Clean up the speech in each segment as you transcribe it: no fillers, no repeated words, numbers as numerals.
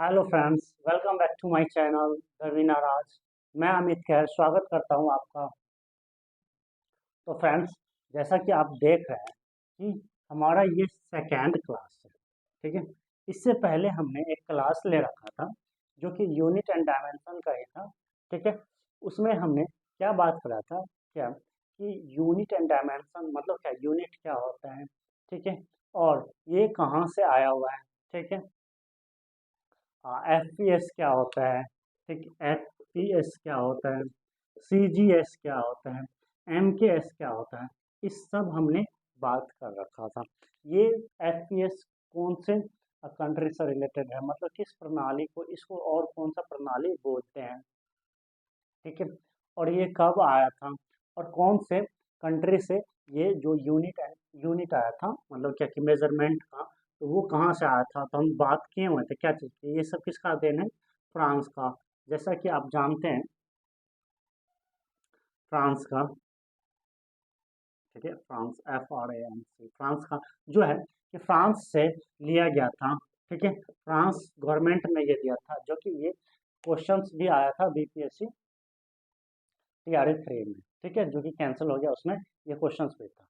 Hello friends, welcome back to my channel Darvina Raj. मैं अमित खैर स्वागत करता हूं आपका। तो फ्रेंड्स, जैसा कि आप देख रहे हैं कि हमारा ये सेकेंड क्लास है। ठीक है। इससे पहले हमने एक क्लास ले रखा था जो कि यूनिट एंड डायमेंशन का ही था। ठीक है। उसमें हमने क्या बात करा था, क्या कि यूनिट एंड डायमेंशन मतलब क्या, यूनिट क्या होता है। ठीक है। और ये कहाँ से आया हुआ है। ठीक है। एफ पी एस क्या होता है, ठीक, एफ पी एस क्या होता है, सी जी एस क्या होता है, एम के एस क्या होता है, इस सब हमने बात कर रखा था। ये एफ पी एस कौन से कंट्री से रिलेटेड है, मतलब किस प्रणाली को, इसको और कौन सा प्रणाली बोलते हैं। ठीक है। और ये कब आया था और कौन से कंट्री से ये जो यूनिट आया था, मतलब क्या कि मेजरमेंट का, तो वो कहाँ से आया था। तो हम बात किए हुए थे क्या चीज़ की, ये सब किसका देन है, फ्रांस का। जैसा कि आप जानते हैं, फ्रांस का। ठीक है। France, F R A N C, France का जो है कि फ्रांस से लिया गया था। ठीक है। फ्रांस गवर्नमेंट ने ये दिया था, जो कि ये क्वेश्चंस भी आया था बीपीएससी टीआरई 3 में। ठीक है, जो कि कैंसिल हो गया, उसमें ये क्वेश्चंस भी था।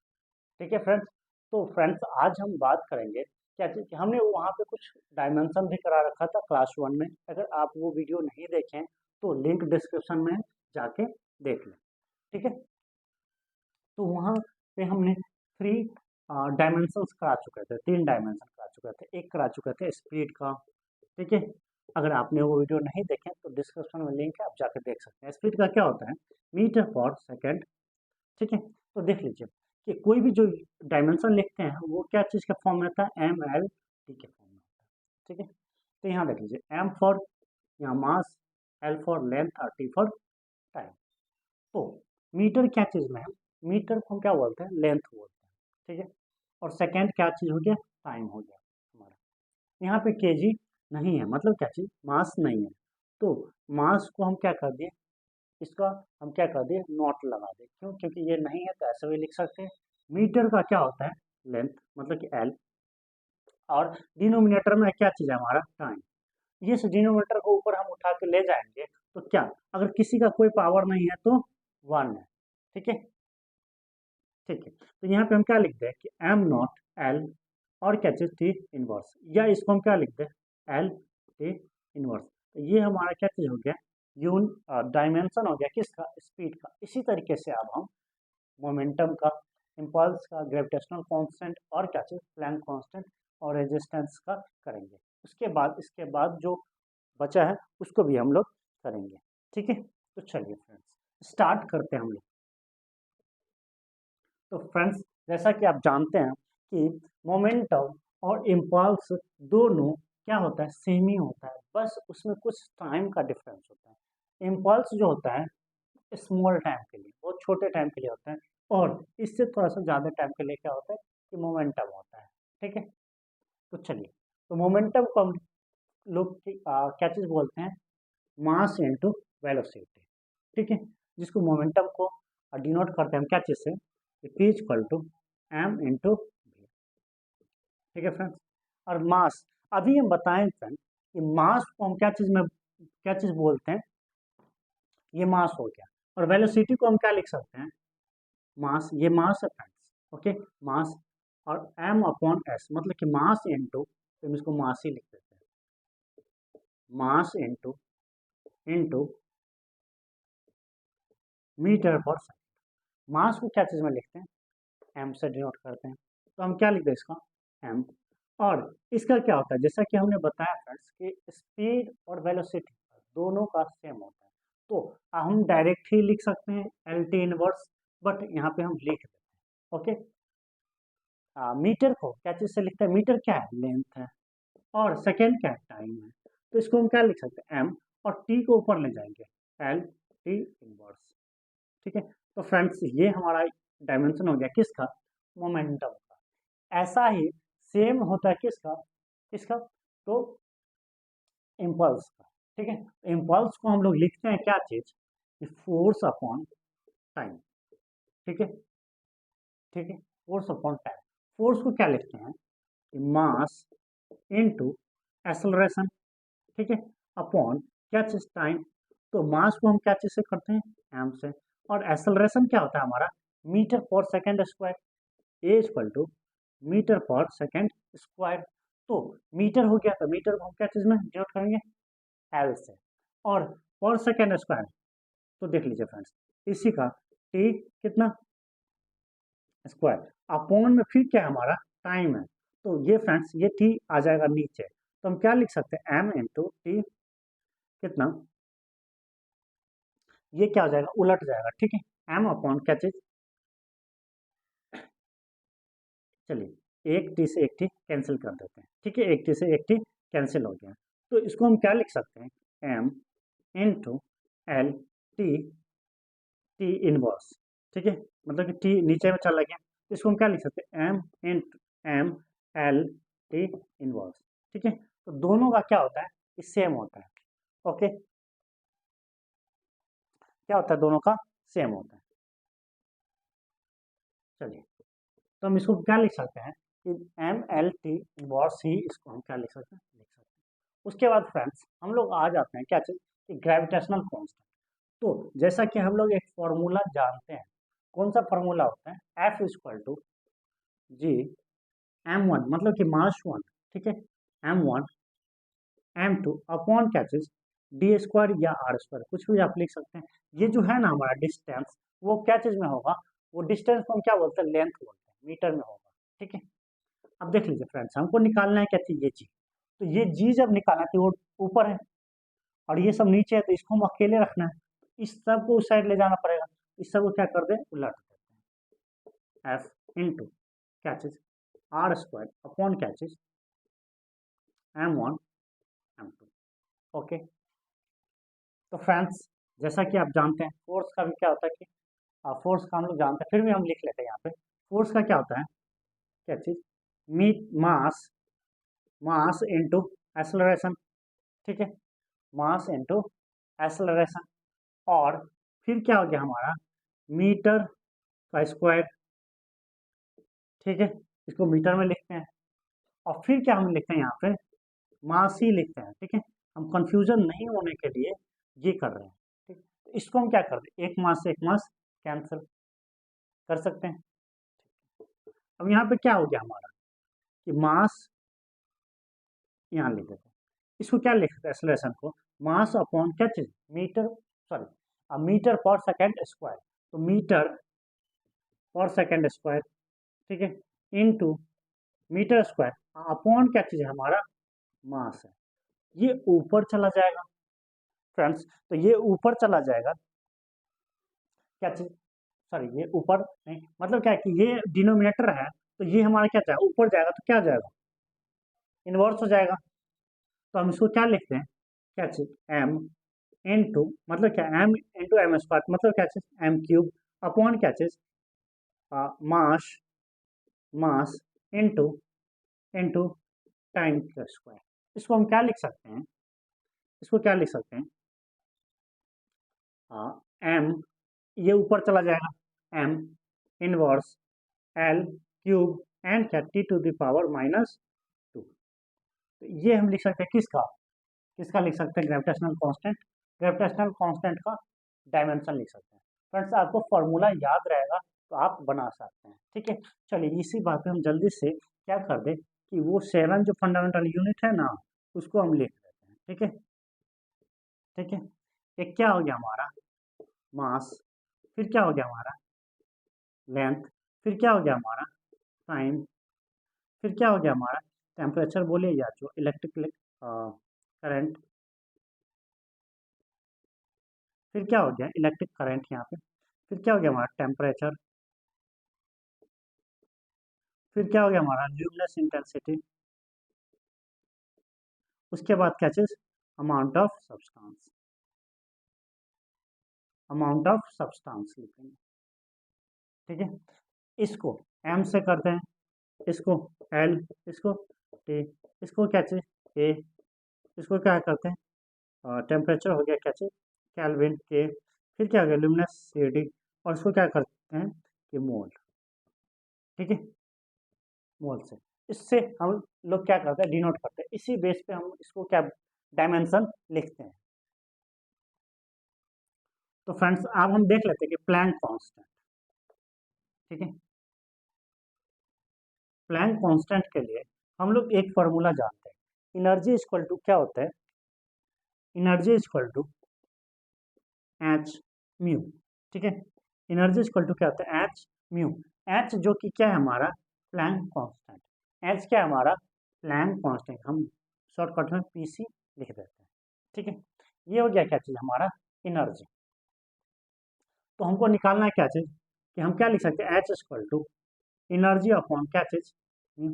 ठीक है फ्रेंड्स। तो फ्रेंड्स, आज हम बात करेंगे क्या चीज़ की, हमने वहाँ पे कुछ डायमेंशन भी करा रखा था क्लास 1 में। अगर आप वो वीडियो नहीं देखें तो लिंक डिस्क्रिप्शन में जाके देख लें। ठीक है। तो वहाँ पे हमने थ्री डायमेंशंस करा चुके थे, 3 डायमेंशन करा चुके थे। एक करा चुके थे स्पीड का। ठीक है। अगर आपने वो वीडियो नहीं देखे तो डिस्क्रिप्शन में लिंक है, आप जाके देख सकते हैं। स्पीड का क्या होता है, मीटर पर सेकेंड। ठीक है। तो देख लीजिए कि कोई भी जो डायमेंशन लिखते हैं वो क्या चीज़ का फॉर्म में आता है, एम एल टी के फॉर्म में आता है। ठीक है। तो यहाँ देख लीजिए, एम फॉर यहाँ मास, एल फॉर लेंथ और टी फॉर टाइम। तो मीटर क्या चीज़ में है, मीटर को हम क्या बोलते हैं, लेंथ बोलते हैं। ठीक है। और सेकेंड क्या चीज़ हो गया, टाइम हो गया हमारा। यहाँ पे केजी नहीं है, मतलब क्या चीज़, मास नहीं है। तो मास को हम क्या कर दिए, इसका हम क्या कर दिए, नॉट लगा दें। क्यों, क्योंकि ये नहीं है तो ऐसे भी लिख सकते हैं। मीटर का क्या होता है, लेंथ, मतलब कि एल। और डिनोमिनेटर में क्या चीज़ है हमारा, टाइम। ये डिनोमिनेटर को ऊपर हम उठा के ले जाएंगे तो क्या, अगर किसी का कोई पावर नहीं है तो 1 है। ठीक है। ठीक है। तो यहाँ पे हम क्या लिखते हैं कि एम नॉट एल, और क्या चीज़, टी इनवर्स, या इसको हम क्या लिखते हैं, एल टी इनवर्स। तो ये हमारा क्या चीज़ हो गया, यून डायमेंशन हो गया किसका, स्पीड का। इसी तरीके से अब हम मोमेंटम का, इम्पल्स का, ग्रेविटेशनल कांस्टेंट, और क्या चीज़, प्लैंक कांस्टेंट और रेजिस्टेंस का करेंगे। उसके बाद, इसके बाद जो बचा है उसको भी हम लोग करेंगे। ठीक है। तो चलिए फ्रेंड्स, स्टार्ट करते हैं हम लोग। तो फ्रेंड्स, जैसा कि आप जानते हैं कि मोमेंटम और इम्पल्स दोनों क्या होता है, सेम ही होता है, बस उसमें कुछ टाइम का डिफरेंस होता है। इम्पल्स जो होता है स्मॉल टाइम के लिए, बहुत छोटे टाइम के लिए होता है, और इससे थोड़ा सा ज़्यादा टाइम के लिए क्या होता है कि मोमेंटम होता है। ठीक है। तो चलिए, तो मोमेंटम को हम लोग क्या चीज़ बोलते हैं, मास इनटू वेलोसिटी। ठीक है। जिसको मोमेंटम को डिनोट करते हैं हम क्या चीज़ से, P equal to M into V. ठीक है फ्रेंड्स। और मास, अभी हम बताएं फ्रेंड कि मास को हम क्या चीज़ बोलते हैं, ये मास हो गया। और वेलोसिटी को हम क्या लिख सकते हैं, मास, ये मास है फ्रेंड्स। ओके। मास, और एम अपॉन एस, मतलब कि मास इंटू, तो हम इसको मास ही लिख देते हैं, mass into into metre per second. मास को क्या चीज़ में लिखते हैं, एम से डिनोट करते हैं। तो हम क्या लिखते हैं इसका, एम। और इसका क्या होता है, जैसा कि हमने बताया फ्रेंड्स कि स्पीड और वेलोसिटी दोनों का सेम होता है। तो हम डायरेक्ट ही लिख सकते हैं एल टी इनवर्स, बट यहाँ पे हम लिख देते हैं। ओके। मीटर को क्या चीज़ से लिखते हैं, मीटर क्या है, लेंथ है, और सेकेंड क्या है, टाइम है। तो इसको हम क्या लिख सकते हैं, एम, और टी को ऊपर ले जाएंगे, एल टी इनवर्स। ठीक है। तो फ्रेंड्स, ये हमारा डायमेंशन हो गया किसका, मोमेंटम का। ऐसा ही सेम होता है किसका, किसका, तो इम्पल्स का। ठीक है। इम्पल्स को हम लोग लिखते हैं क्या चीज, फोर्स अपॉन टाइम। ठीक है। ठीक है। Force upon time. फोर्स को क्या लिखते हैं, मास इनटू एक्सेलरेशन। ठीक है, अपॉन क्या चीज टाइम, तो मास को हम क्या चीज से करते हैं, एम से, और एक्सेलरेशन क्या होता है हमारा, metre per second square, a equal to metre per second square. तो मीटर हो गया, तो मीटर को हम क्या चीज में डिनोट करेंगे, एल से, और पर सेकंड स्क्वायर, तो देख लीजिए फ्रेंड्स, इसी का टी कितना स्क्वायर, अपॉन में फिर क्या है हमारा, टाइम है, तो ये फ्रेंड्स ये टी आ जाएगा नीचे, तो हम क्या लिख सकते हैं, एम इंटू टी कितना, ये क्या हो जाएगा, उलट जाएगा, ठीक है, एम अपॉन क्या चीज, चलिए एक टी से एक टी कैंसिल कर देते हैं, ठीक है, एक टी से एक टी कैंसिल हो गया, तो इसको हम क्या लिख सकते हैं, M into L T, T inverse, ठीक है, मतलब कि टी नीचे में चला गया, तो इसको हम क्या लिख सकते हैं, M into M L T inverse, ठीक है, तो दोनों का क्या होता है, ये सेम होता है, ओके, क्या होता है, दोनों का सेम होता है, चलिए, तो हम इसको क्या लिख सकते हैं कि एम एल टी इनवर्स ही, इसको हम क्या लिख सकते हैं, लिख सकते हैं। उसके बाद फ्रेंड्स हम लोग आ जाते हैं क्या चीज, कि ग्रेविटेशनल कांस्टेंट, तो जैसा कि हम लोग एक फॉर्मूला जानते हैं, कौन सा फॉर्मूला होता है, F equal to G M one, मतलब कि मास वन, ठीक है, M one M two upon क्या चीज, डी स्क्वायर या आर स्क्वायर, कुछ भी आप लिख सकते हैं, ये जो है ना हमारा डिस्टेंस, वो क्या चीज में होगा, वो डिस्टेंस को हम क्या बोलते हैं, लेंथ बोलते हैं, मीटर में होगा, ठीक है, अब देख लीजिए फ्रेंड्स, हमको निकालना है क्या चीज, ये जी, तो ये जी जब निकालना है तो वो ऊपर है, और ये सब नीचे है, तो इसको हम अकेले रखना है, इस सब को उस साइड ले जाना पड़ेगा, इस सब को क्या कर दे, उलट देते हैं, एफ इंटू क्या चीज, आर स्क्वायर अपॉन क्या चीज, M one M two, okay, तो फ्रेंड्स जैसा कि आप जानते हैं, फोर्स का भी क्या होता है कि, फोर्स का हम लोग जानते हैं, फिर भी हम लिख लेते हैं यहाँ पे, फोर्स का क्या होता है, क्या चीज, मीट मास, मास इंटू एक्सलरेशन, ठीक है, मास इंटू एक्सलरेशन, और फिर क्या हो गया हमारा, मीटर का स्क्वायर, ठीक है, इसको मीटर में लिखते हैं, और फिर क्या हम लिखते हैं यहाँ पे, मास ही लिखते हैं, ठीक है, हम कंफ्यूजन नहीं होने के लिए ये कर रहे हैं, ठीक, तो इसको हम क्या करते हैं, एक मास से एक मास कैंसिल कर सकते हैं, अब यहाँ पे क्या हो गया हमारा, कि मास यहाँ लिख देते हैं, इसको क्या लिख सकते हैं, एक्सेलरेशन को, मास अपॉन क्या चीज, मीटर, सॉरी मीटर पर सेकेंड स्क्वायर, तो मीटर पर सेकेंड स्क्वायर, ठीक है, इनटू मीटर स्क्वायर अपॉन क्या चीज है हमारा, मास है, ये ऊपर चला जाएगा फ्रेंड्स, तो ये ऊपर चला जाएगा, क्या चीज, सॉरी ये ऊपर नहीं, मतलब क्या है कि ये डिनोमिनेटर है, तो ये हमारा क्या जाएगा, ऊपर जाएगा, तो क्या जाएगा, इनवर्स हो जाएगा, तो हम इसको क्या लिखते हैं, क्या चीज, एम इंटू, मतलब क्या, एम इंटू एम स्क्वायर, मतलब क्या चीज, एम क्यूब अपॉन क्या चीज, मास, मास इंटू इंटू टाइम का स्क्वायर, इसको हम क्या लिख सकते हैं, इसको क्या लिख सकते हैं, एम, ये ऊपर चला जाएगा, M inverse L cube and क्या, T to the power minus two, तो ये हम लिख सकते हैं किसका, किसका लिख सकते हैं, ग्रेविटेशनल कांस्टेंट, ग्रेविटेशनल कांस्टेंट का डायमेंशन लिख सकते हैं फ्रेंड्स, आपको फॉर्मूला याद रहेगा तो आप बना सकते हैं, ठीक है, चलिए इसी बात पे हम जल्दी से क्या कर दें, कि वो 7 जो फंडामेंटल यूनिट है ना, उसको हम लिख देते हैं, ठीक है, ठीक है, एक क्या हो गया हमारा, मास, फिर क्या हो गया हमारा, लेंथ, फिर क्या हो गया हमारा, टाइम, फिर क्या हो गया हमारा, टेम्परेचर बोले या जो इलेक्ट्रिक करंट, फिर क्या हो गया, इलेक्ट्रिक करंट यहाँ पे, फिर क्या हो गया हमारा, टेम्परेचर, फिर क्या हो गया हमारा, ल्यूमिनस इंटेंसिटी, उसके बाद क्या चीज, amount of substance, amount of substance लिखेंगे, ठीक है, इसको एम से करते हैं, इसको एल, इसको टी, इसको क्या चीज, ए, इसको क्या करते हैं, टेम्परेचर हो गया क्या चीज, कैल्विन के, फिर क्या हो गया, ल्यूमिनस सी डी, और इसको क्या करते हैं कि मोल, ठीक है, मोल से, इससे हम लोग क्या करते हैं, डिनोट करते हैं, इसी बेस पे हम इसको क्या डायमेंशन लिखते हैं। तो फ्रेंड्स अब हम देख लेते हैं कि प्लैंक कांस्टेंट, ठीक है। प्लैंक कांस्टेंट के लिए हम लोग एक फॉर्मूला जानते हैं, एनर्जी इक्वल टू क्या होता है, energy equal to H mu, ठीक है। एनर्जी इक्वल टू क्या होता है, एच म्यू। एच जो कि क्या है हमारा प्लैंक कांस्टेंट, एच क्या है हमारा प्लैंक कांस्टेंट, हम शॉर्टकट में पीसी लिख देते हैं, ठीक है। ये हो गया क्या चीज़ हमारा एनर्जी। तो हमको निकालना है क्या चीज़ कि हम क्या लिख सकते हैं, H equal to energy upon क्या चीज़ म्यू,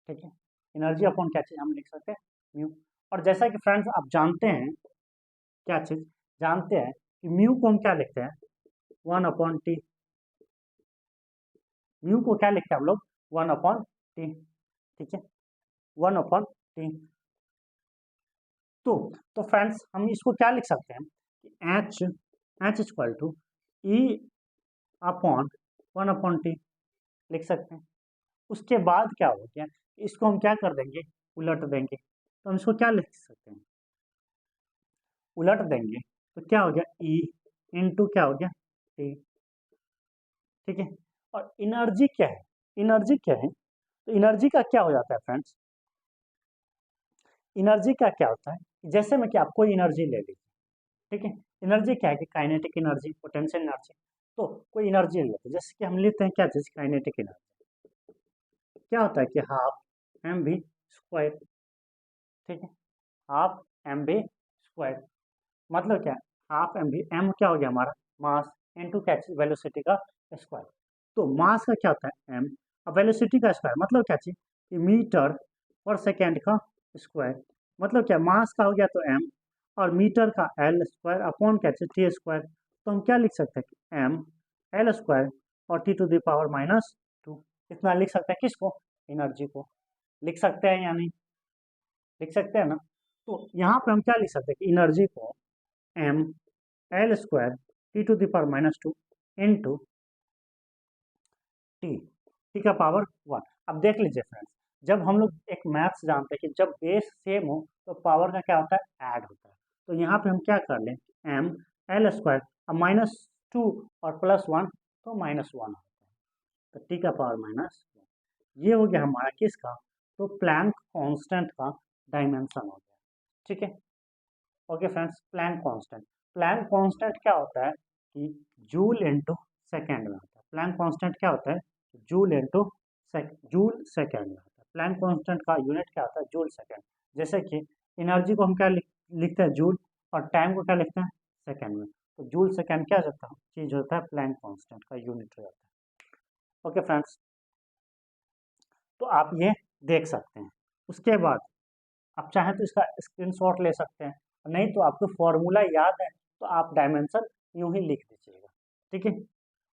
ठीक है। एनर्जी अपॉन क्या चीज़ हम लिख सकते हैं म्यू। और जैसा कि फ्रेंड्स आप जानते हैं क्या चीज़, जानते हैं कि म्यू को हम क्या लिखते हैं 1/T, म्यू को क्या लिखते हैं हम लोग 1/T, ठीक है 1/T। तो फ्रेंड्स हम इसको क्या लिख सकते हैं कि H equal to E upon 1/T लिख सकते हैं। उसके बाद क्या हो गया, इसको हम क्या कर देंगे उलट देंगे, तो हम इसको क्या लिख सकते हैं उलट देंगे, तो क्या हो गया ई इंटू क्या हो गया टी, ठीक है। और एनर्जी क्या है, एनर्जी क्या है, तो एनर्जी का क्या हो जाता है फ्रेंड्स, एनर्जी का क्या होता है, जैसे में कि आप कोई एनर्जी ले लीजिए, ठीक है। एनर्जी क्या है कि काइनेटिक एनर्जी, पोटेंशियल एनर्जी। तो कोई एनर्जी लेते हैं, जैसे कि हम लेते हैं क्या चीज़ काइनेटिक एनर्जी, क्या होता है कि हाफ एम वी स्क्वायर, ठीक है हाफ एम वी स्क्वायर। मतलब क्या हाफ एम वी, एम क्या हो गया हमारा मास इनटू क्या चीज़ वेलोसिटी का स्क्वायर। तो मास का क्या होता है एम, और वेलोसिटी का स्क्वायर मतलब क्या चीज़ कि मीटर पर सेकेंड का स्क्वायर। मतलब क्या मास का हो गया तो एम, और मीटर का एल स्क्वायर अपॉन क्या चीज़ टी स्क्वायर। तो हम क्या लिख सकते हैं कि एम एल स्क्वायर और टी टू द पावर -2, इतना लिख सकते हैं किसको एनर्जी को, लिख सकते हैं या नहीं, लिख सकते हैं ना। तो यहाँ पे हम क्या लिख सकते हैं कि एनर्जी को M L square T to the power -2 into T का पावर 1। अब देख लीजिए फ्रेंड्स, जब हम लोग एक मैथ्स जानते हैं कि जब बेस सेम हो तो पावर का क्या होता है ऐड होता है। तो यहाँ पे हम क्या कर लें एम एल स्क्वायर, अब -2 और +1 तो -1 होता है, तो टी का पावर -1। ये हो गया हमारा किसका, तो प्लैंक कांस्टेंट का डायमेंशन हो गया, ठीक है। Okay friends, Planck constant, Planck constant क्या होता है कि जूल इनटू सेकंड में होता है। प्लैंक कांस्टेंट क्या होता है जूल इनटू जूल सेकंड में होता है। प्लैंक कांस्टेंट का यूनिट क्या होता है जूल सेकंड। जैसे कि एनर्जी को हम क्या लिखते हैं जूल, और टाइम को क्या लिखते हैं सेकंड में, तो जूल सेकंड क्या होता है चीज होता है प्लैंक कांस्टेंट का यूनिट हो जाता है। ओके फ्रेंड्स, तो आप ये देख सकते हैं। उसके बाद आप चाहें तो इसका स्क्रीनशॉट ले सकते हैं, नहीं तो आपको फॉर्मूला याद है तो आप डायमेंशन यूं ही लिख दीजिएगा, ठीक है।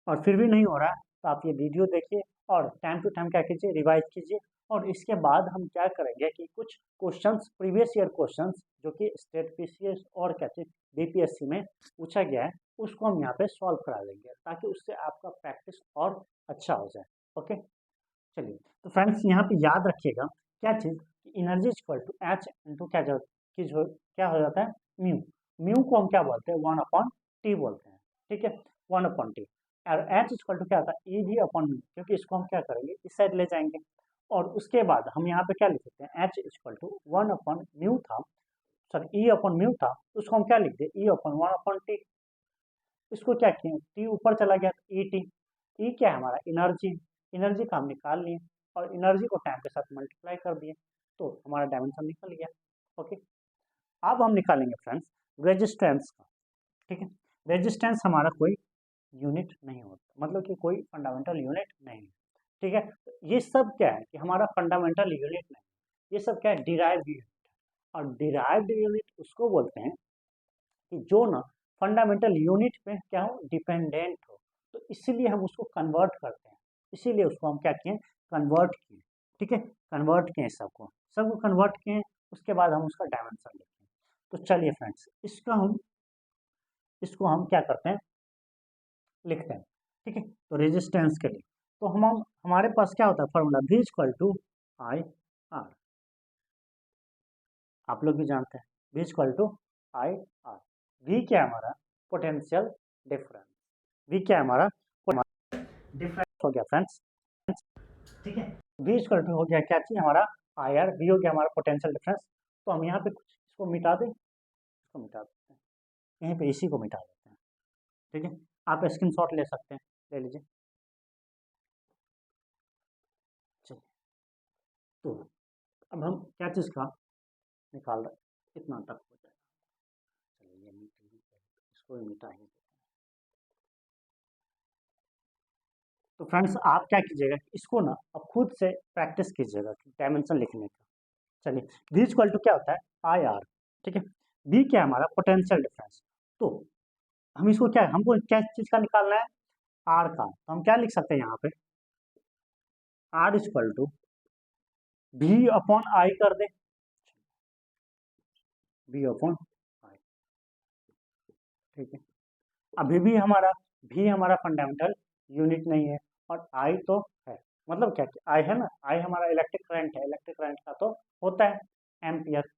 और फिर भी नहीं हो रहा है तो आप ये वीडियो देखिए और टाइम टू टाइम क्या कीजिए रिवाइज कीजिए। और इसके बाद हम क्या करेंगे कि कुछ क्वेश्चंस प्रीवियस ईयर क्वेश्चंस जो कि स्टेट पीसीएस और क्या चीज बीपीएससी में पूछा गया है उसको हम यहाँ पे सॉल्व करा देंगे, ताकि उससे आपका प्रैक्टिस और अच्छा हो जाए। ओके चलिए, तो फ्रेंड्स यहाँ पे याद रखिएगा क्या चीज़ energy equal to H into क्या क्या हो जाता है म्यू। म्यू को हम क्या बोलते हैं 1/T बोलते हैं, ठीक है 1/T। और एच इक्वल टू क्या होता है ई भी अपॉन म्यू, क्योंकि इसको हम क्या करेंगे इस साइड ले जाएंगे। और उसके बाद हम यहाँ पे क्या लिख सकते हैं एच इक्वल टू 1/म्यू था, सॉरी ई अपॉन म्यू था, उसको हम क्या लिख दिए ई अपॉन 1/T। इसको क्या किए टी ऊपर चला गया तो ई टी, ई क्या है हमारा एनर्जी, एनर्जी का हम निकाल लिए और एनर्जी को टाइम के साथ मल्टीप्लाई कर दिए, तो हमारा डायमेंशन निकल गया। ओके, अब हम निकालेंगे फ्रेंड्स रेजिस्टेंस का, ठीक है। रेजिस्टेंस हमारा कोई यूनिट नहीं होता, मतलब कि कोई फंडामेंटल यूनिट नहीं है, ठीक है। ये सब क्या है कि हमारा फंडामेंटल यूनिट नहीं, ये सब क्या है डिराइव्ड यूनिट। और डिराइव्ड यूनिट उसको बोलते हैं कि जो ना फंडामेंटल यूनिट पे क्या हो डिपेंडेंट हो, तो इसीलिए हम उसको कन्वर्ट करते हैं, इसीलिए उसको हम क्या किए कन्वर्ट किए, ठीक है कन्वर्ट किए सबको कन्वर्ट किए। उसके बाद हम उसका डायमेंशन लिखें। तो चलिए फ्रेंड्स इसको हम क्या करते हैं लिखते हैं, ठीक है। तो रेजिस्टेंस के लिए तो हम हमारे पास क्या होता है formula V equal to I R, आप लोग भी जानते हैं, V equal to I R. V क्या है हमारा? Potential difference. V क्या है हमारा? डिफरेंस हो गया फ्रेंड्स, ठीक है। V इक्वल टू हो गया क्या चीज हमारा? आई आर। V हो गया हमारा पोटेंशियल डिफरेंस। तो हम यहाँ पे कुछ इसको मिटा दें, इसको मिटा देते हैं, यहीं पे इसी को मिटा देते हैं, ठीक है। आप स्क्रीनशॉट ले सकते हैं, ले लीजिए। चलिए, तो अब हम क्या चीज़ का निकाल रहे हैं, इतना तक हो जाएगा। चलिए, ये इसको भी मिटा ही देते हैं। तो फ्रेंड्स आप क्या कीजिएगा, इसको ना अब खुद से प्रैक्टिस कीजिएगा डायमेंशन लिखने का। चलिए, V इक्वल टू क्या होता है? आई आर, ठीक है। V क्या है हमारा? Potential difference. तो हम इसको क्या, हमको क्या चीज़ का निकालना है? आर का। तो हम क्या लिख सकते हैं यहाँ पे? R equal to V upon I कर दे, V अपॉन आई, ठीक है। अभी भी हमारा V हमारा फंडामेंटल यूनिट नहीं है, और I तो है, मतलब क्या I है ना, I हमारा इलेक्ट्रिक करंट है, इलेक्ट्रिक करंट का तो होता है एम्पियर।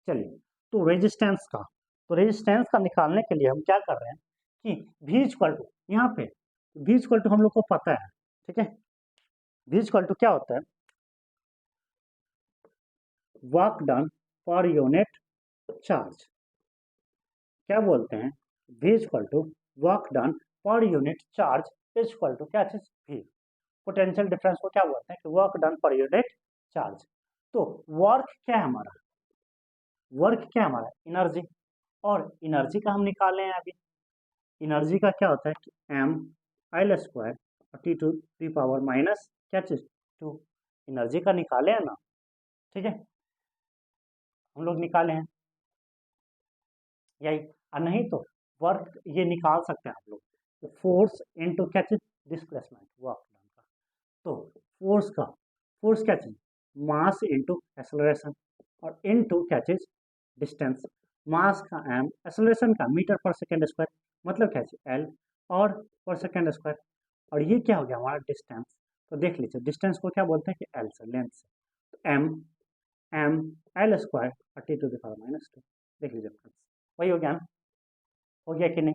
चलिए, तो रेजिस्टेंस का, तो रेजिस्टेंस का निकालने के लिए हम क्या कर रहे हैं कि V इक्वल टू, यहाँ पे V इक्वल टू हम लोग को पता है, ठीक है। V इक्वल टू क्या होता है? Work done per unit charge. क्या बोलते हैं? V equal to work done per unit charge is equals to क्या चीज? V। पोटेंशियल डिफरेंस को क्या बोलते हैं? कि work done per unit charge. तो वर्क क्या है हमारा? वर्क क्या है हमारा? एनर्जी। और एनर्जी का हम निकाले हैं अभी। एनर्जी का क्या होता है कि M L square T to the power minus क्या चीज? 2। एनर्जी का निकाले हैं ना, ठीक है, हम लोग निकाले हैं यही। और नहीं तो वर्क ये निकाल सकते हैं आप लोग, तो फोर्स इनटू क्या चीज? डिस्प्लेसमेंट, वर्क डन का। तो फोर्स का, फोर्स क्या चीज? मास इनटू एक्सेलरेशन, और इनटू क्या चीज? डिस्टेंस। मास का एम, एक्सेलरेशन का मीटर पर सेकेंड स्क्वायर, मतलब क्या चीज? एल, और पर सेकेंड स्क्वायर। और ये क्या हो गया हमारा? डिस्टेंस। तो देख लीजिए, डिस्टेंस को क्या बोलते हैं? कि एल से, लेंथ से। तो एम, एम एल स्क्वायर और T to the power minus 2। देख लीजिए फ्रेंड्स, वही हो गया ना? हो गया कि नहीं?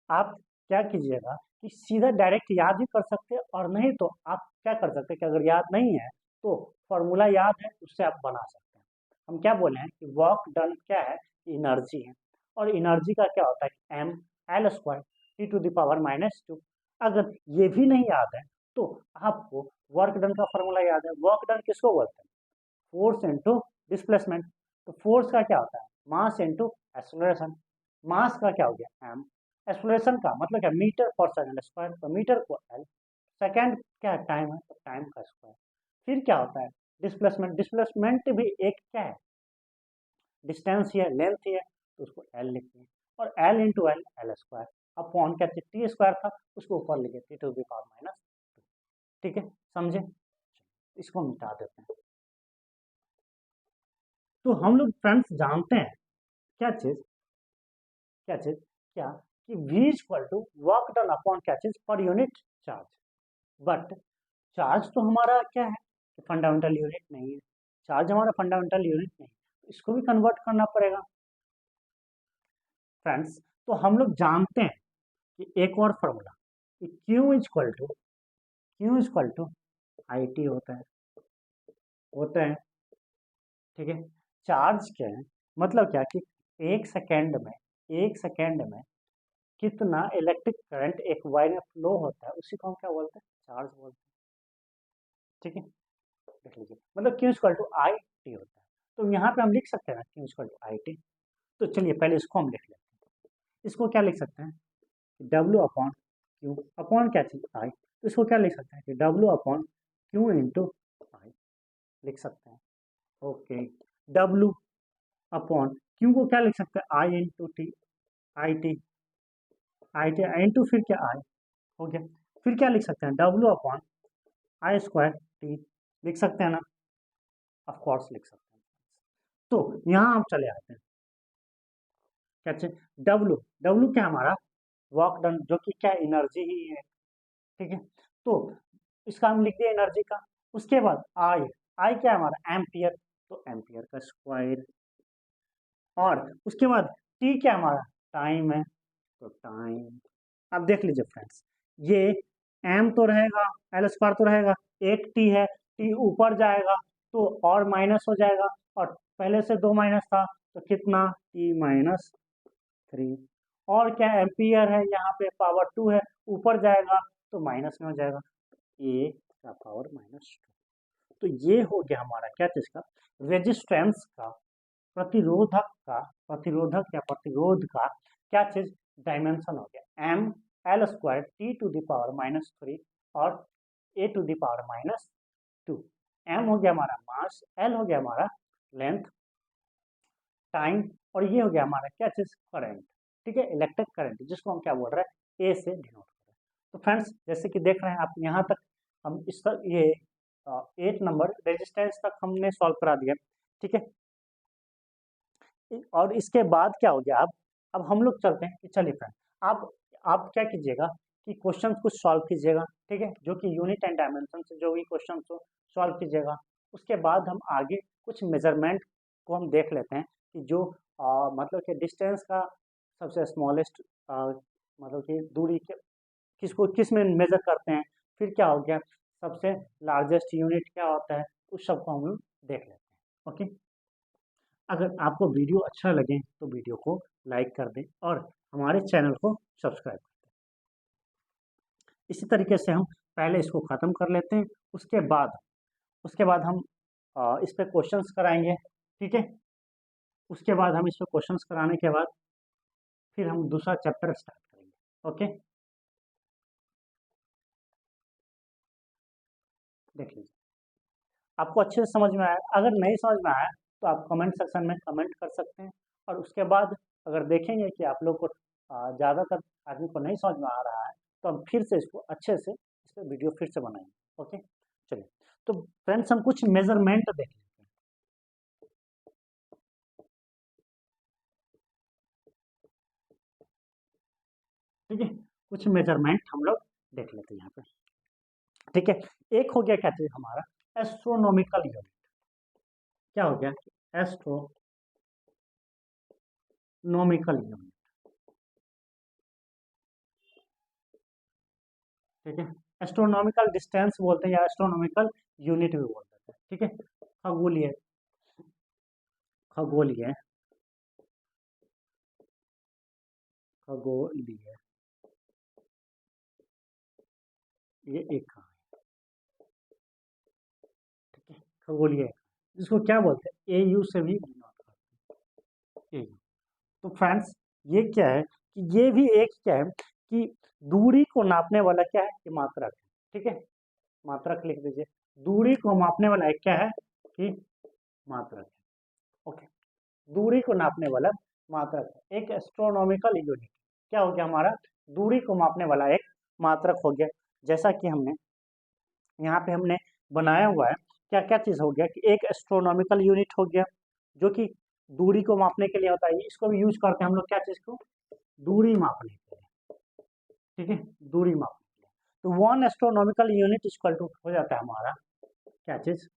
आप क्या कीजिएगा कि सीधा डायरेक्ट याद भी कर सकते हैं, और नहीं तो आप क्या कर सकते हैं कि अगर याद नहीं है तो फॉर्मूला याद है, उससे आप बना सकते हैं। हम क्या बोले हैं कि वर्क डन क्या है? एनर्जी है। और एनर्जी का क्या होता है? कि M L square T to the power minus 2। अगर ये भी नहीं याद है तो आपको वर्क डन का फॉर्मूला याद है। वर्क डन किसको बोलते हैं? Force into displacement. तो फोर्स का क्या होता है? Mass into acceleration. मास का क्या हो गया? एम। एक्सेलरेशन का मतलब क्या? मीटर पर सेकंड स्क्वायर, तो मीटर को एल। सेकंड क्या है? टाइम है, तो टाइम का स्क्वायर। फिर क्या होता है? डिस्प्लेसमेंट। डिस्प्लेसमेंट भी एक क्या है? डिस्टेंस ही है, लेंथ ही है, तो उसको एल लिखिए। और L into L, L square upon क्या? टी स्क्वायर था, उसको ऊपर लिखे, T to the power minus 2। ठीक है, समझे? इसको मिटा देते हैं। तो हम लोग फ्रेंड्स जानते हैं क्या चीज, क्या चीज, क्या कि V equal to work done upon क्या चीज? पर यूनिट चार्ज। बट चार्ज तो हमारा क्या है? फंडामेंटल यूनिट नहीं है। चार्ज हमारा फंडामेंटल यूनिट नहीं है, तो इसको भी कन्वर्ट करना पड़ेगा फ्रेंड्स। तो हम लोग जानते हैं कि एक और फॉर्मूला, कि Q equal to I T होता है, होता है, ठीक है। चार्ज क्या है? मतलब क्या कि एक सेकेंड में, एक सेकेंड में कितना इलेक्ट्रिक करंट एक वायर में फ्लो होता है, उसी को हम क्या बोलते हैं? चार्ज बोलते हैं, ठीक है। देख लीजिए, मतलब Q equal to I T होता है। तो यहाँ पे हम लिख सकते हैं ना Q equal to I T. तो चलिए पहले इसको हम लिख लेते हैं। इसको क्या लिख सकते हैं? डब्ल्यू अपॉन क्यू अपॉन क्या चीज? आई। तो इसको क्या लिख सकते हैं? कि डब्ल्यू अपॉन क्यू इंटू आई लिख सकते हैं। ओके, डब्ल्यू अपॉन क्यू को क्या लिख सकते हैं? I into T, I T, I T into फिर क्या? आई। हो गया। फिर क्या लिख सकते हैं? W upon I square T लिख सकते हैं ना? ऑफ कोर्स लिख सकते हैं। तो यहाँ हम चले आते हैं, क्या चाहिए? डब्ल्यू, डब्ल्यू क्या हमारा? वर्क डन, जो कि क्या? एनर्जी ही है, ठीक है। तो इसका हम लिख दिए एनर्जी का। उसके बाद आई, आई क्या है हमारा? एम्पियर। तो एम्पियर का स्क्वायर। और उसके बाद टी क्या हमारा टाइम है, तो टाइम। अब देख लीजिए फ्रेंड्स, ये एम तो रहेगा, एल स्क्वायर तो रहेगा, एक टी है, टी ऊपर जाएगा तो और माइनस हो जाएगा, और पहले से 2 माइनस था तो कितना, T-3। और क्या एम्पियर है, यहाँ पे पावर 2 है, ऊपर जाएगा तो माइनस में हो जाएगा, ए का पावर -2। तो ये हो गया हमारा क्या चीज का, रेजिस्टेंस का, प्रतिरोधक या प्रतिरोध का क्या चीज, डायमेंशन हो गया, एम एल स्क्वायर T⁻³ और A⁻²। एम हो गया हमारा मास, एल हो गया हमारा लेंथ, टाइम, और ये हो गया हमारा क्या चीज, करंट। ठीक है, इलेक्ट्रिक करंट, जिसको हम क्या बोल रहे हैं, ए से डिनोट कर रहे हैं। तो फ्रेंड्स जैसे कि देख रहे हैं आप यहाँ तक, हम इस तक ये 8 नंबर रेजिस्टेंस तक हमने सॉल्व करा दिया। ठीक है, और इसके बाद क्या हो गया, अब हम लोग चलते हैं कि चलिए फ्रेंड, आप क्या कीजिएगा कि क्वेश्चन कुछ सॉल्व कीजिएगा। ठीक है, जो कि यूनिट एंड डायमेंशन से जो भी क्वेश्चन हो सॉल्व कीजिएगा। उसके बाद हम आगे कुछ मेजरमेंट को हम देख लेते हैं कि जो मतलब कि डिस्टेंस का सबसे स्मॉलेस्ट, मतलब कि दूरी के किसको किस में मेजर करते हैं, फिर क्या हो गया सबसे लार्जेस्ट यूनिट क्या होता है, उस सबको हम लोग देख लेते हैं। ओके, अगर आपको वीडियो अच्छा लगे तो वीडियो को लाइक कर दें और हमारे चैनल को सब्सक्राइब कर दें। इसी तरीके से हम पहले इसको ख़त्म कर लेते हैं, उसके बाद हम इस पे क्वेश्चंस कराएंगे। ठीक है, उसके बाद हम इस पे क्वेश्चंस कराने के बाद फिर हम दूसरा चैप्टर स्टार्ट करेंगे। ओके, देख लीजिए, आपको अच्छे से समझ में आया, अगर नहीं समझ में आया तो आप कमेंट सेक्शन में कमेंट कर सकते हैं, और उसके बाद अगर देखेंगे कि आप लोग को ज़्यादातर आदमी को नहीं समझ में आ रहा है तो हम फिर से इसको अच्छे से इस पर वीडियो फिर से बनाएंगे। ओके, चलिए, तो फ्रेंड्स हम कुछ मेजरमेंट देख लेते हैं। ठीक है, कुछ मेजरमेंट हम लोग देख लेते हैं यहाँ पे। ठीक है, एक हो गया क्या चीज हमारा, एस्ट्रोनॉमिकल यूनिट। क्या हो गया, एस्ट्रोनॉमिकल यूनिट। ठीक है, एस्ट्रोनॉमिकल डिस्टेंस बोलते हैं या एस्ट्रोनॉमिकल यूनिट भी बोलते हैं। ठीक है, खगोलीय, खगोलीय, खगोलीय, ये एक कहा है। ठीक है, खगोलीय, जिसको क्या बोलते हैं, AU से भी डिनोट करते हैं, AU। तो फ्रेंड्स ये क्या है कि ये भी एक क्या है कि दूरी को नापने वाला क्या है, कि मात्रक है। ठीक है, मात्रक लिख दीजिए, दूरी को मापने वाला एक क्या है, कि मात्रक है। ओके, दूरी को नापने वाला मात्रक है, एक एस्ट्रोनॉमिकल यूनिट क्या हो गया हमारा, दूरी को मापने वाला एक मात्रक हो गया। जैसा कि हमने यहाँ पे हमने बनाया हुआ है, क्या क्या चीज़ हो गया कि एक एस्ट्रोनॉमिकल यूनिट हो गया जो कि दूरी को मापने के लिए होता है, इसको भी यूज करते हैं हम लोग क्या चीज़ को, दूरी मापने के लिए। ठीक है, दूरी मापने के लिए, तो 1 एस्ट्रोनॉमिकल यूनिट इक्वल टू हो जाता है हमारा क्या चीज़,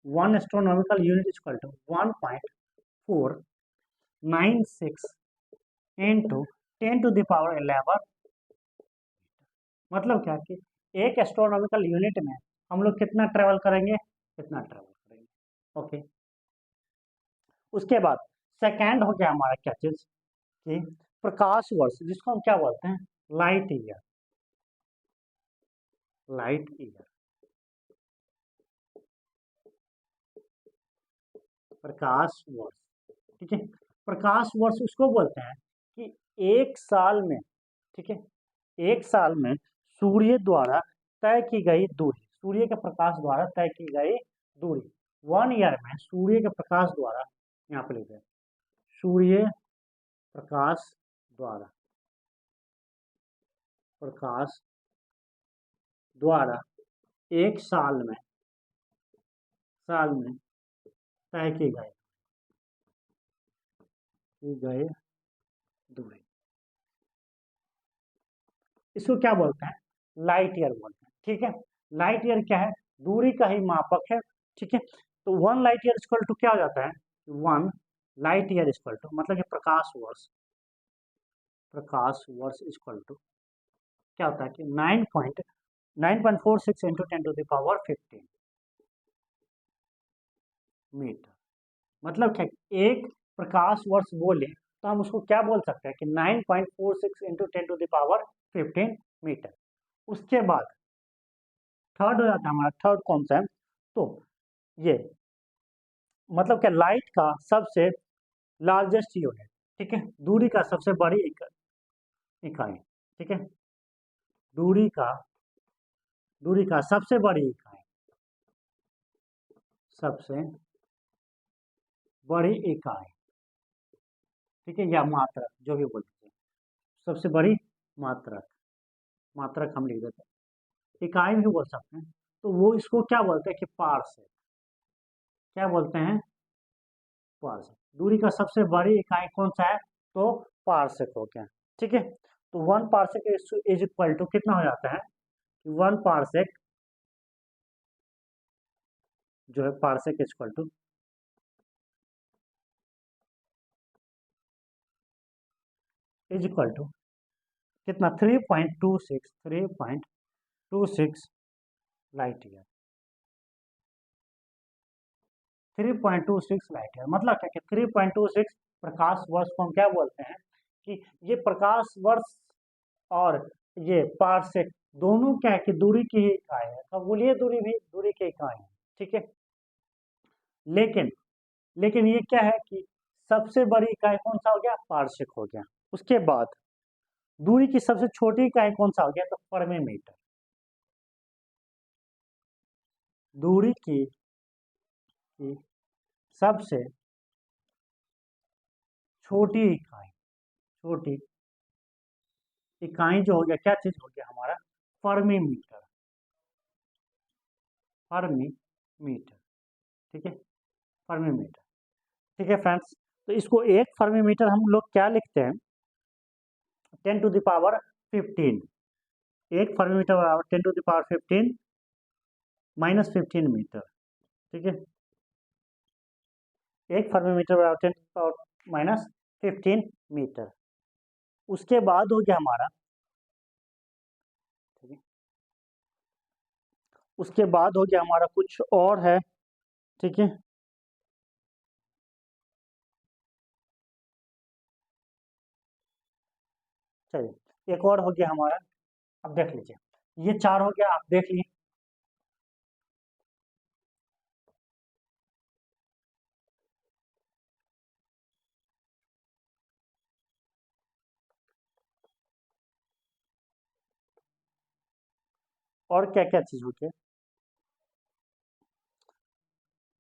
1 astronomical unit equal to 1.496 into 10⁻11। मतलब क्या कि एक एस्ट्रोनॉमिकल यूनिट में हम लोग कितना ट्रेवल करेंगे, कितना ट्रेवल करेंगे। ओके, उसके बाद सेकेंड हो गया हमारा क्या चीज, कि प्रकाश वर्ष, जिसको हम क्या बोलते हैं, लाइट ईयर, लाइट ईयर, प्रकाश वर्ष। ठीक है, प्रकाश वर्ष उसको बोलते हैं कि एक साल में, ठीक है, एक साल में सूर्य द्वारा तय की गई दूरी, सूर्य के प्रकाश द्वारा तय की गई दूरी, 1 ईयर में सूर्य के प्रकाश द्वारा, यहाँ पे लिखते हैं सूर्य प्रकाश द्वारा, प्रकाश द्वारा एक साल में तय की गए दूरी, इसको क्या बोलते हैं, लाइट ईयर बोलते हैं। ठीक है, लाइट ईयर क्या है, दूरी का ही मापक है। ठीक है, तो 1 लाइट ईयर इक्वल टू क्या हो जाता है, 1 लाइट ईयर इक्वल टू मतलब कि प्रकाश वर्ष इक्वल टू क्या होता है कि 9.46 इंटू 10⁻15 मीटर। मतलब क्या, एक प्रकाश वर्ष बोले तो हम उसको क्या बोल सकते हैं कि 9.46 इंटू 10⁻15 मीटर। उसके बाद थर्ड हो जाता है हमारा थर्ड कॉन्सेप्ट, तो ये मतलब क्या, लाइट का सबसे लार्जेस्ट यूनिट, ठीक है, दूरी का सबसे बड़ी इकाई, ठीक है, दूरी का सबसे बड़ी इकाई, सबसे बड़ी इकाई, ठीक है, या मात्रक जो भी बोलते हैं, सबसे बड़ी मात्रक, हम लिख देते हैं, इकाई भी बोल सकते हैं। तो वो इसको क्या बोलते हैं कि पारसेक, क्या बोलते हैं, पारसेक। दूरी का सबसे बड़ी इकाई कौन सा है, तो पारसेक हो गया, ठीक है। तो 1 पारसेक इज इक्वल टू कितना हो जाता है, 1 पारसेक जो है, पारसेक इज इक्वल टू कितना, 3.26 लाइट ईयर, 3.26 लाइट ईयर मतलब क्या कि 3.26 प्रकाश वर्ष को हम क्या बोलते हैं कि ये प्रकाश वर्ष और ये पारसेक दोनों क्या है कि दूरी की ही इकाई है, तो बोलिए दूरी भी दूरी की इकाई है, ठीक है। लेकिन ये क्या है कि सबसे बड़ी इकाई कौन सा हो गया, पारसेक हो गया। उसके बाद दूरी की सबसे छोटी इकाई कौन सा हो गया, तो परमी मीटर। दूरी की सबसे छोटी छोटी इकाई जो हो गया, क्या चीज हो गया हमारा, फर्मी मीटर, फर्मी मीटर, ठीक है, फर्मी मीटर, ठीक है फ्रेंड्स। तो इसको एक फर्मी मीटर हम लोग क्या लिखते हैं, 10⁻15, एक फर्मी मीटर बराबर 10⁻15 -15 मीटर, ठीक है, एक फर्मी मीटर बराबर 10⁻15 मीटर। उसके बाद हो गया हमारा, ठीक है, उसके बाद हो गया हमारा कुछ और है, ठीक है, चलिए एक और हो गया हमारा, अब देख लीजिए, ये चार हो गया, आप देख लीजिए। और क्या क्या चीज हो गया,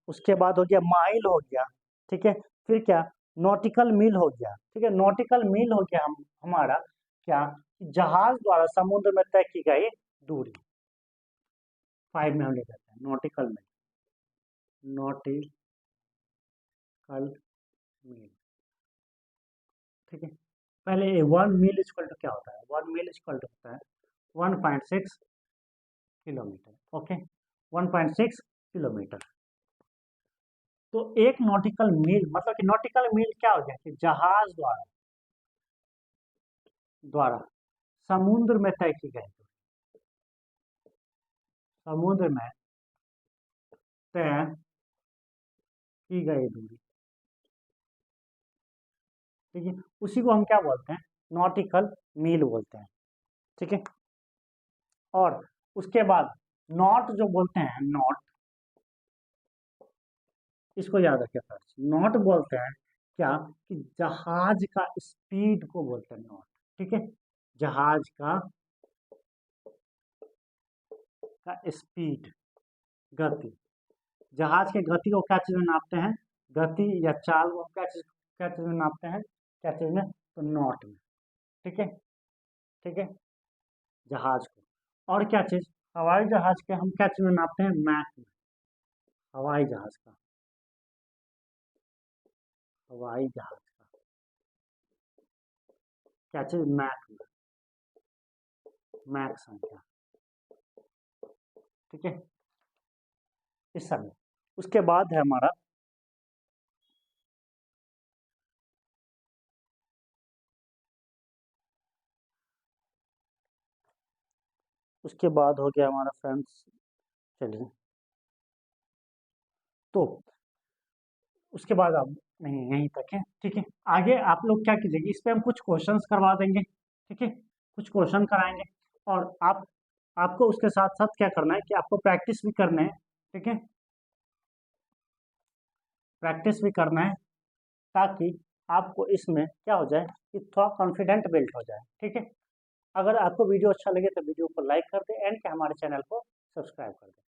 उसके बाद हो गया माइल हो गया, ठीक है, फिर क्या, नॉटिकल मील हो गया, ठीक है, नॉटिकल मील हो गया हमारा क्या, जहाज द्वारा समुद्र में तय की गई दूरी, 5 में हम ले जाते हैं नॉटिकल मील, ठीक है। पहले 1 मील इक्वल टू क्या होता है, 1 मील इक्वल टू होता है 1.6 किलोमीटर, ओके, 1.6 किलोमीटर। तो एक नॉटिकल मील मतलब कि नॉटिकल मील क्या हो गया कि जहाज द्वारा समुद्र में तय की गई, समुद्र में तय की गई दूरी, ठीक है, उसी को हम क्या बोलते हैं, नॉटिकल मील बोलते हैं, ठीक है। और उसके बाद नॉट जो बोलते हैं, नॉट, इसको याद रखिए फ्रेंड्स, नॉट बोलते हैं क्या कि जहाज का स्पीड को बोलते हैं नॉट, ठीक है, जहाज का स्पीड, गति, जहाज के गति को क्या चीज में नापते हैं, गति या चाल को क्या चीज में नापते हैं, क्या चीज में, तो नॉट में, ठीक है, ठीक है, जहाज को। और क्या चीज, हवाई जहाज के हम क्या चीज में नापते हैं, मैक में, हवाई जहाज का, हवाई जहाज का क्या चीज, मैक में, मैक संख्या, ठीक है, इस समय उसके बाद है हमारा उसके बाद हो गया हमारा फ्रेंड्स, चलिए तो उसके बाद आप नहीं यहीं तक है, ठीक है। आगे आप लोग क्या कीजिएगा, इस पे हम कुछ क्वेश्चंस करवा देंगे, ठीक है, कुछ क्वेश्चन कराएंगे। और आपको उसके साथ साथ क्या करना है कि आपको प्रैक्टिस भी करना है, ठीक है, प्रैक्टिस भी करना है, ताकि आपको इसमें क्या हो जाए कि थोड़ा कॉन्फिडेंट बिल्ड हो जाए, ठीक है। अगर आपको वीडियो अच्छा लगे तो वीडियो को लाइक कर दें एंड हमारे चैनल को सब्सक्राइब कर दें।